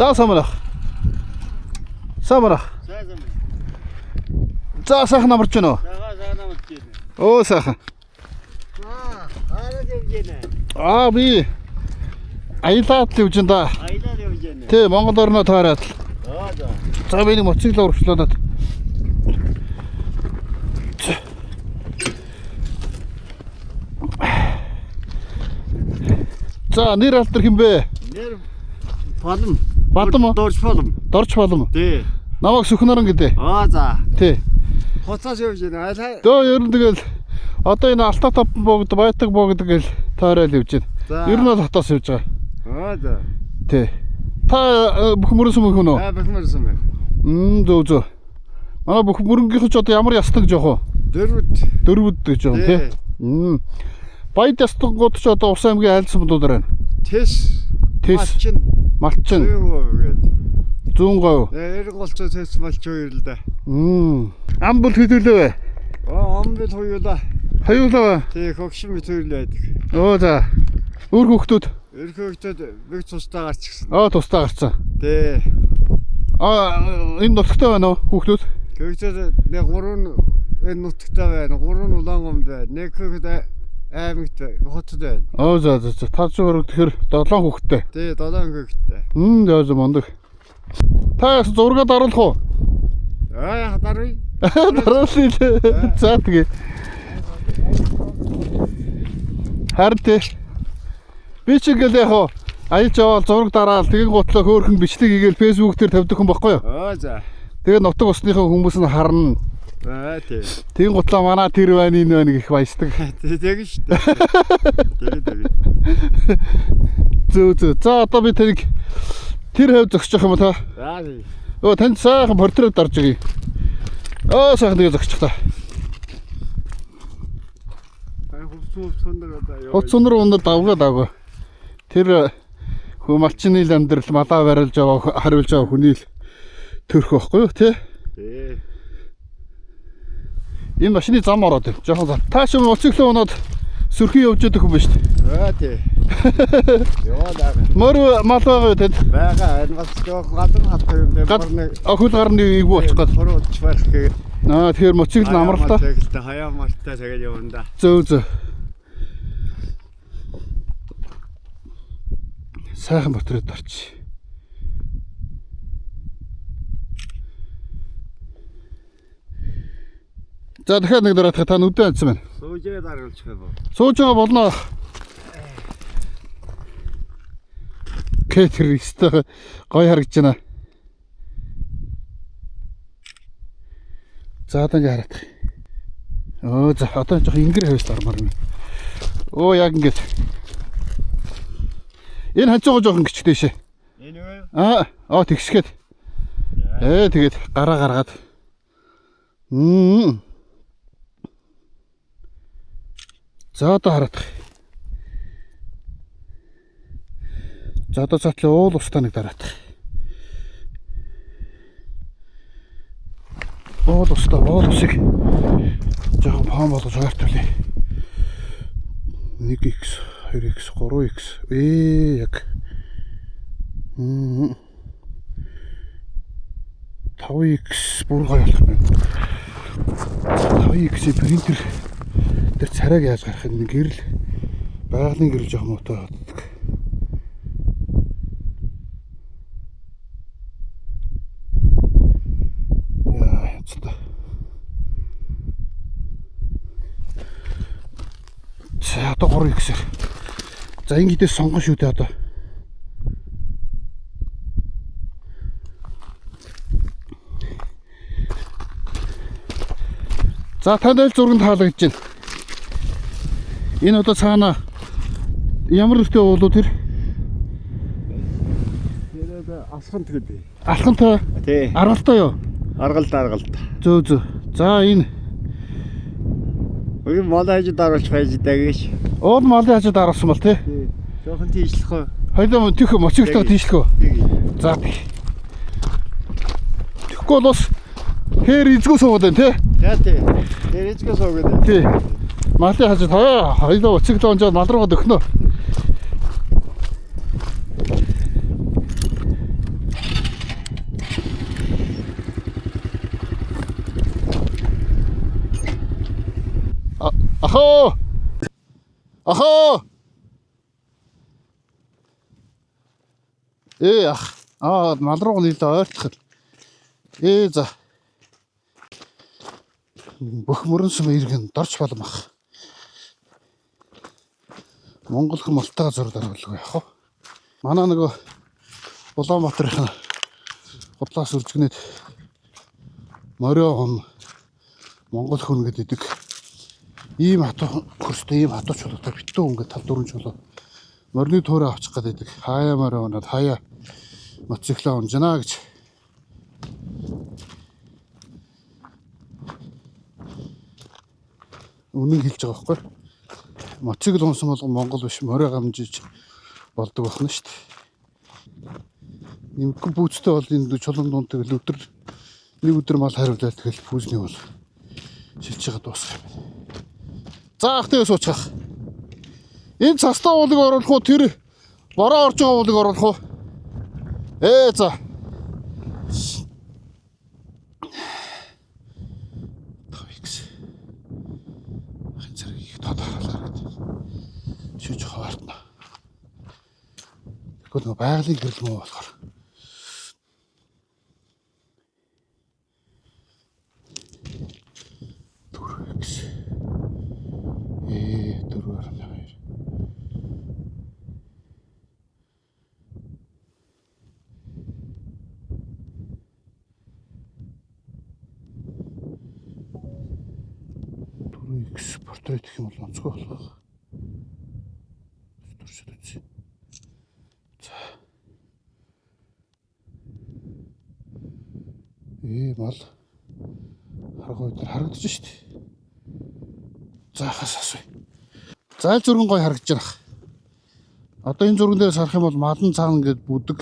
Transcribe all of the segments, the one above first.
За самарах. Самарах. За сайхан амарч гэнэ үү? Сайхан амарч гэнэ. Оо сайхан. Хараад явж гэнэ. Би аялаад л явж байна да. Аялаад явж гэнэ. Тий, Монгол орноо таараад. За. За би нэг мотоциклээр урагшлуулаад. За нэр алдар хэм бэ? Нэр Балам. Балам уу? Дорж Балам. Дорж Балам. Тий. Намайг Сүхнөрөн гэдэг. За. Тий. Хоцоос явж гэнэ. Дөө ер нь тэгэл одоо энэ Алтай топ богд, Баятаг богд гэл таарал явж байна. Ер нь бол хотоос явж байгаа. За. Тий. Та бүх мөрөөс мөн үү? Бүх мөрөөс мөн. Зөв. Манай бүх мөрөнгийнх ч одоо ямар ястаг жоох вэ? Дөрвөд гэж байгаа тий. Баяд ястагууд ч одоо Урс аймгийн айлсан бодоор байна. Тэс. Малчин. 100%. Эрголцоо тэс малчин хоёр л да. Ам бол хөдөлөө вэ? Ам бол хоёулаа. Хоёулаа. Тий, хогшин мэт хоёр л байдаг. За. Өөр хүүхдүүд? Өөр хүүхдүүд нэг тусдаа гарчихсан. Тусдаа гарцсан. Тий. Энэ нутагтай байна уу хүүхдүүд? Хүүхдүүд нэг 3 энэ нутагтай байна. 3 улаангомд байна. Нэг хүүхэд аймагт хотод байна. За. Та ч өөр тэгэхээр 7 хүүхэдтэй. Тий, 7 хүүхэдтэй. За мондөг. Та зураг даруулах уу? Даруй. Даруулъя. За тэгээ. Харин би ч ингээл яг аялж аваад зураг дараал тэгин гутлаа хөөрхөн бичлэг хийгээл фэйсбүүк дээр тавьдаг хүн баггүй юу? За. Тэгээ нутаг усныхаа хүмүүс нь харна. Тий. Тэгин гутлаа манай тэр байна энэ байна гэх баясдаг. Тэгэн шүү дээ. Зөв. За одоо би тэрийг тэр хав зогсчих юм уу та? За. Танд сайхан портрет дарж өгье. Сайхан тэгээ зогсчих та. Хуцсунар өнөр давгаа. Тэр малчны л амьдрал малаа барилж байгаа хариулж байгаа хүний л төрх байхгүй юу тий? Тий. Энэ машины зам ороод байна. Жохон зам. Та шим мотоциклоо унаад сөрхий явж байгаа хүн ба шүү дээ. Тий. Яваа. Мөр мал байгаа тэнд. Бага энэ бас жоох гадар хатах юм дээр. Хөл гарны ийг буучих гээд. Хурууч барах гээд. Тэгэхээр мотоцикл амралтаа. Хаяа мартаа тэгээд явна да. Зөв. Сайхан портрет дарч. За дахиад нэг дараах та нүдэн анцсан байна. Суужээ даруулчих юм уу? Сууж байгаа болно. Кэтер ихтэй гой харагдаж байна. За одоо ингэ хараад. За одоо жоох ингэр хавьс дармаар байна. Яг ингэж. Энэ ханцуугаа жоохон гिचтэй шээ. Энэ үү? Тэгсгээд. Тэгээд гараа гаргаад. За одоо хараад. За одоо цаатлаа уул устаа нэг дараад. Уул усыг жоохон пом болгож хойртуулъя. 1x 2x 3x яг 5x бүр гоё болох байна. 5x принтер дээр царайг яаж гарах юм гэрэл байгалийн гэрэл жоох муутай боддог. За одоо 3x-ээр. За ингэдээс сонгон шүү дээ одоо. За танд аль зурганд таалагдж байна. Энэ одоо цаана ямар нэртэй уулуу тэр? Алхант гэдэг. Алхантай. Тий. Аргалтай юу? Аргалт. Зөв. За энэ Ой малаа хажууд даруулж байж дагэж. Уул малын хажууд даруулсан бол тий. Жохон тийшлэх үү? Хоёлоо төх моцигтой тийшлэх үү? За. Тэгэхгүй бол бас хээр эзгүү суугаад байна тий. Тий. Тэр эзгүү суугаад байна. Тий. Малын хажууд хоёлоо моцигтой онжоод мал руугаа дөхнө. Ахоо. Ахоо. Ах. Мал руу нийлээ ойртох. За. Бүх мөрөн сум иргэн дорч боломах. Монгол хүм малтайгаа зур дараалгүй яах вэ? Манай нөгөө Улаанбаатарын худлаас үржигнээд морио хом Монгол хүн гэдэг ийм хатуу хөрстэй ийм хатуу чулуутай битүү ингээд 5 4 чулуу морины туурай авчих гэдэг хаяа морио оноод хаяа моциклоо унжана гэж. Үнэн хэлж байгаа байхгүй. Моцикл унсан бол Монгол биш морио гамжиж болдог байна шүү дээ. Нэмэх пүүцтэй бол энэ чулуун дунд тэгэл нэг өдөр мал хариулаад тэгэл пүүзний бол шилж байгаа дуусах юм. За ах тэгээ суучих. Энэ цастаа уулыг оруулах уу тэр бороо орж байгаа уулыг оруулах уу? За. Тавикс. Ахын зэрэг их тодорхойлоод шүүж хаваартна. Тэгвэл нөгөө байгалийн гэрэл муу болохоор Турекс. 4.2. Турекс портрет гэх юм бол онцгой болох. Туршид үзье. За. Мал харагдаж шүү дээ. За хас асууя. Зайл зурган гой харагдаж байна. Одоо энэ зурган дээрээс харах юм бол малан цаана ингээд бүдэг,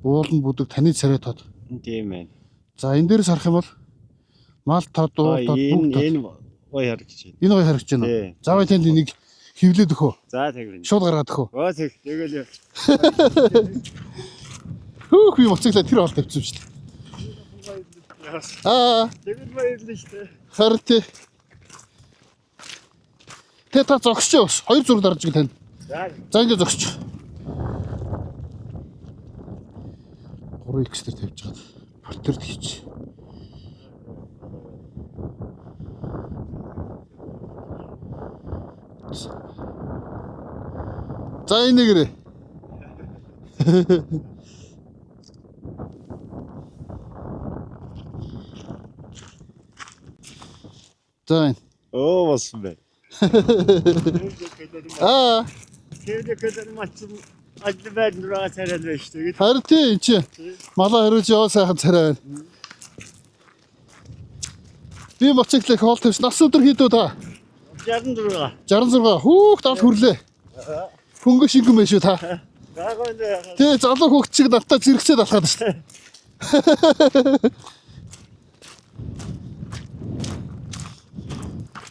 уул нь бүдэг, таны царай тод. Тийм ээ. За энэ дээрээс харах юм бол мал тод, уул тод, бүг тод. Энэ гой харагдаж байна. Энэ гой харагдаж байна уу? Заавал тэнд энийг хевлээд өгөө. За тэгвэл. Шууд гаргаад өгөө. Тэгэл. Хөөх би моцоглоо тэр хоол тавьчихсан шүү дээ. Тэгвэл баярлалаа шүү дээ. Харин тэ та зогсч бас 2 зураг дарж иг тань. За ингэ зогсч. 3x дээр тавьж байгаа. Портрет хийч. За энэ гэрээ. За энэ. Болсон бай. Тэвдэ кэдэр мацсан ажлбайд нураа царай байна шүү дээ. Харин тийм чи малаа хариулж яваа сайхан царай байна. Би моциклыг хоол тавьсан. Нас өдөр хийдүү та? 66. 66. Хүүх тал хүрлээ. Хөнгө шингэн байна шүү та. Тэ залуу хүүхд чиг надтай зэрэгцээд алхаад шүү дээ.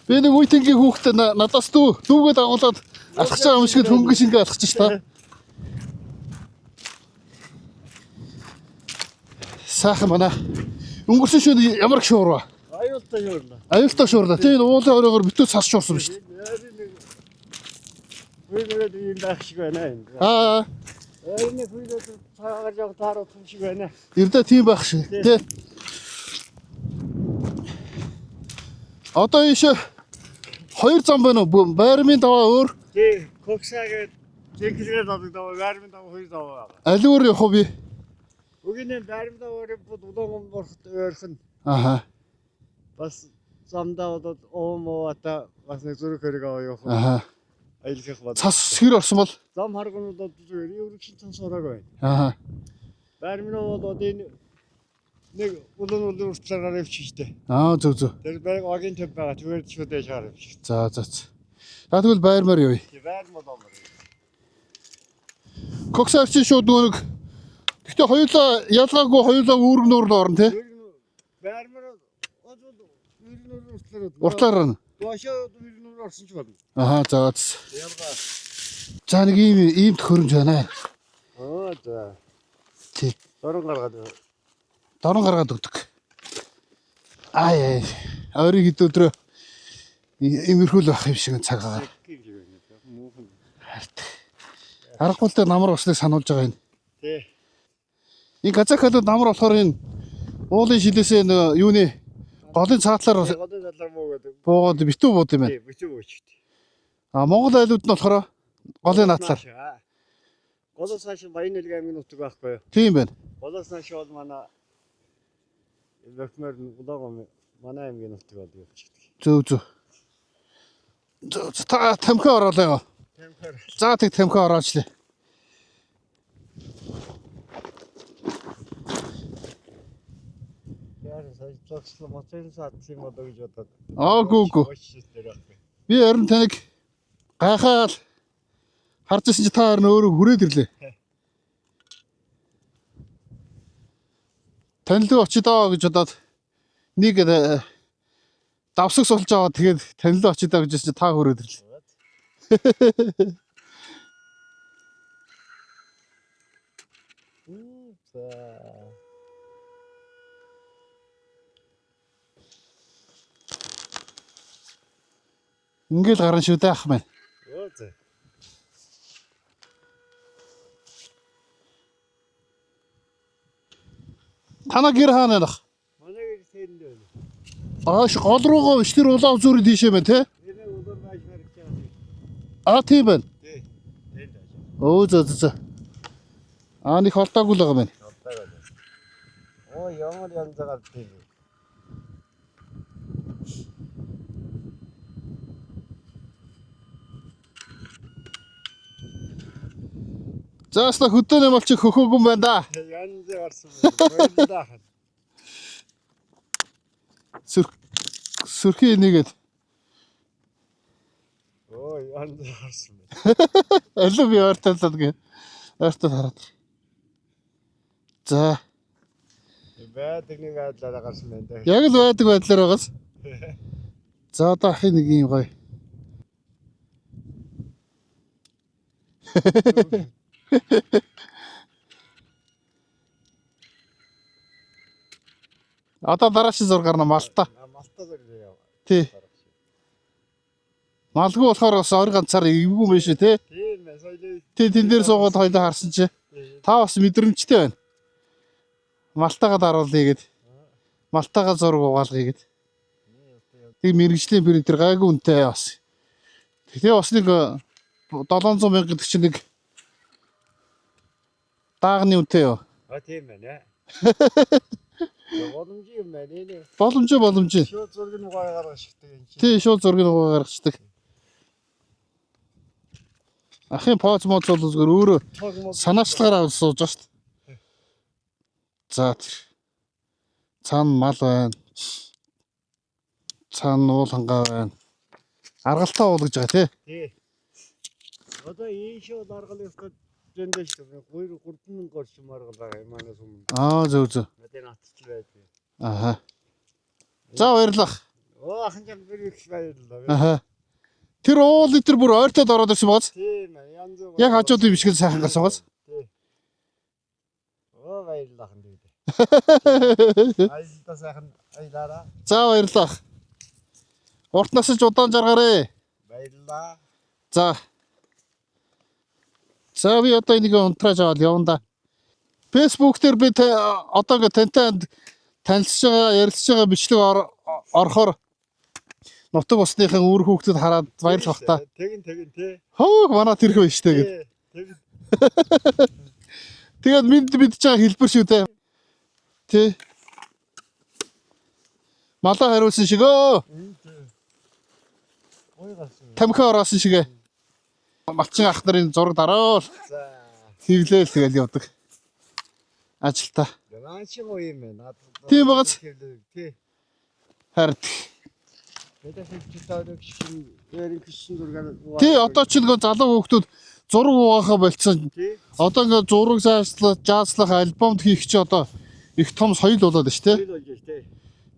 Би нэг үеийнгийн хүүхдэд надаас дүүгээ дагуулад алхаж байгаа юм шиг хөнгө шингээ алхаж ш та. Сайхан байна. Өнгөрсөн шөнө ямар их шуурва. Аюултай шуурлаа. Аюултай шуурлаа. Тэгээ уулын оройгоор битүү цас шуурсан шүү дээ. Хүйгээд ийм байх шиг байна энэ. Энэ хүйгээд цагаар яг таарах шиг байна. Ирдэ тийм байх шиг. Тэ. Одоо ийш 2 зам байна уу? Байрмын даваа өөр. Тий, коксагээд зэглэгээд авдаг байрмын даваа 2 даваа байгаа. Аль өөр явах вэ? Үгүйний байрмын даваа улаан борхот ойрхон. Бас замдаа одоо оомоota бас нэг зүрх хэрэг аваа явах. Аялах бод. Цас хэр орсон бол? Зам харгуунууд зүгээр ерөнхий цас ороагүй байна. Байрмын бол одоо энэ нэг улаан уртлаар авчихжээ. Зөв. Тэр байг огийн төв байгаа. Зүгээр шууд дэш харав. За. За тэгвэл байрмаар явъя. Байрмаа доомор. Коксаар чи шууд нэг. Гэхдээ хоёулаа ялгаагүй хоёулаа үүрэг нуур орно тий. Байрмаар уртлаар нь. Доошоо үүрэг орсон ч болно. За. Ялгаа. За нэг ийм төхөөрөмж байна. За. Тий. Дорон гаргаад өгдөг. Ойрын хэд өдрөө Имерхүүл байх юм шиг цагаагаар. Муухан. Аргагүй л намар усныг сануулж байгаа юм. Тий. Энэ газахалууд намар болохоор энэ уулын шилээсээ нөгөө юуны голын цаатлаар Годын залар муугаад. буугаад битүү бууд юм байна. Тий, битүү бууч. А Монгол айлууд нь болохоор голын наатлаар. Голоос нааш Баян-Нэлэг аймгийн нутаг байхгүй юу? Тийм байна. Голоос нааш бол манай Вэкмер Улаагом манай аймгийн нутаг бол явчихдаг. Зөв. Та тамхи ороолаа. Тамхир. За тэг тамхи ороочлаа. Яа, сая моцын саатсан болоо гэж бодоод. Аагүй. Би харин таныг гайхаад харж ирсэн чи та харин өөрөө хүрээд ирлээ. Танилуу очидоо гэж бодоод нэг давсаг сулж аваад тэгээд танилуу очидоо гэж чи та хүрээд ирлээ. Ингээл гарна шүү дээ ах маань. Оо зэ. Танаа гэр хаана байх? Манай тэнд байна. Ааш гол руугаа биш тэр улаан зүрх тийшээ байна те. Энэ удаар байж харж байгаа. А тийм байна. Тий. Тэнд байж. Оо зөө. Нэг холдоогүй л байгаа байна. Оо ямар янзаар тийм. Зааста хөдөөний мал чи хөхөөгүй юм байна да. Янзаар орсон байна. Сүрхий нэгэд. Оо янзаар орсон байна. Алуу би ойртолоод гээ. Ойртол хараад. За. Байдаг нэг байдлаараа гарсан байна да. Яг л байдаг байдлаар байгаас. За одоо ахын нэг юм гоё. Одоо дараачийн зураг гарна Малта. Малта зэрэг яа. Тий. Малгүй болохоор бас ори ганцаар эвгүй юм шүү те. Тийм ээ соёлоо. Тий тэн дээр суугаад хоёлаа харсан чи. Та бас мэдрэмжтэй байна. Малтагаа даруулъя гэд. Малтагаа зураг угаалгая гэд. Тэг мэрэгжлийн принтер гайгүй үнэтэй бас. Тэгээ бас нэг 700 мянга гэдэг чинь нэг даагны үнэтэй юу? А тийм байна. Боломж юм байна нэ. Боломж. Шууд зургийг угаа гаргашдаг юм чи. Тий шууд зургийг угаа гаргацдаг. Ахын поз моц бол зүгээр өөрөө санаачлагаараа сууж байгаа шүү дээ. За тэр. Цаана мал байна. Цаана уул хангаа байна. Аргалтаа уул гэж байгаа тий. Одоо энэ шууд аргал ёстой зөндөө шүү дээ. 2-3 горч маргал байгаа юм манаас өмнө. Аа зөв. Мэдэн атчил байдаг. Аха. За баярлах. Оо ахын жам бүр их баярлалаа. Аха. Тэр уул литр бүр ойртоод ороод ирсэн бааз. Тийм ээ янз бүр. Яг хажууд юм шиг сайхан гарсан бааз. Тий. Оо баярлалаа хан дээ. Айдаа сайхан айдаараа. За баярлах. Уртнаас ч удаан жаргаарэ. Баярлалаа. За. За би одоо энийг унтраж аваад явна да. Facebook дээр би одоо ингээ тантай танилцж байгаа, ярилцж байгаа бичлэг орохоор нутаг усныхын үр хүүхдэд хараад баярлах та. Тэгин тий. Хөө манай тэрх байж тээ гэд. Тэгин. Тэгээд мэдж байгаа хэлбэр шүү дээ. Тий. Малаа хариулсан шиг өө. Ой гарсан. Тамхи ороосон шигэ. Малчин ах нарын зураг дараал. За. Хэвлээл тэгэл явдаг. Ажилтаа. Ганч юм юм байна. Тийм багц. Тий. Хард. Мэдээ хэлчихдэг шин ярин гисэн зургаар. Тий одоо ч нэг залуу хүүхдүүд зураг угаахаа болцсон. Тий. Одоо ингээ зураг жааслах альбомд хийх чи одоо их том соёл болоод байна шүү дээ. Соёл болж тий.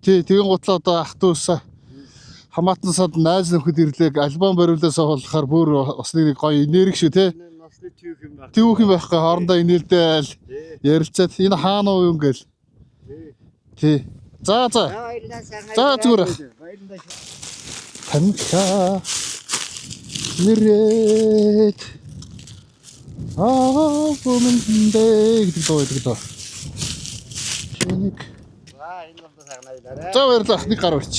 Тий тэгэн гутлаа одоо ах дүүс хамаатан сад найз нөхөд ирлээ альбом бариулаасаа болохоор бүр бас нэг гоё энерги шүү те. Насны түүх юм байна. Түүх юм байхгүй хоорондоо инээлдээл ярилцаад энэ хаана уу юм гээл. Тий. Тий. За. Баярлалаа сайхан. За зүгээр. Баярлалаа. Танхаа нэрээд өмнөдөө гэдэг дуу байдаг доо. Чиник. За энэ бол сагнаа идаарай. За баярлалаа. Нэг гар өрч.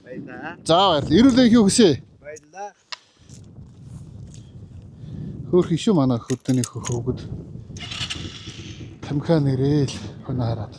Баярлаа. За баярлалаа. Ирүүлээ хүү хүсье. Баярлаа. Хөөх ишүү манай хөдөөний хөвгөд. Тамхаа нэрээл хоноо хараад.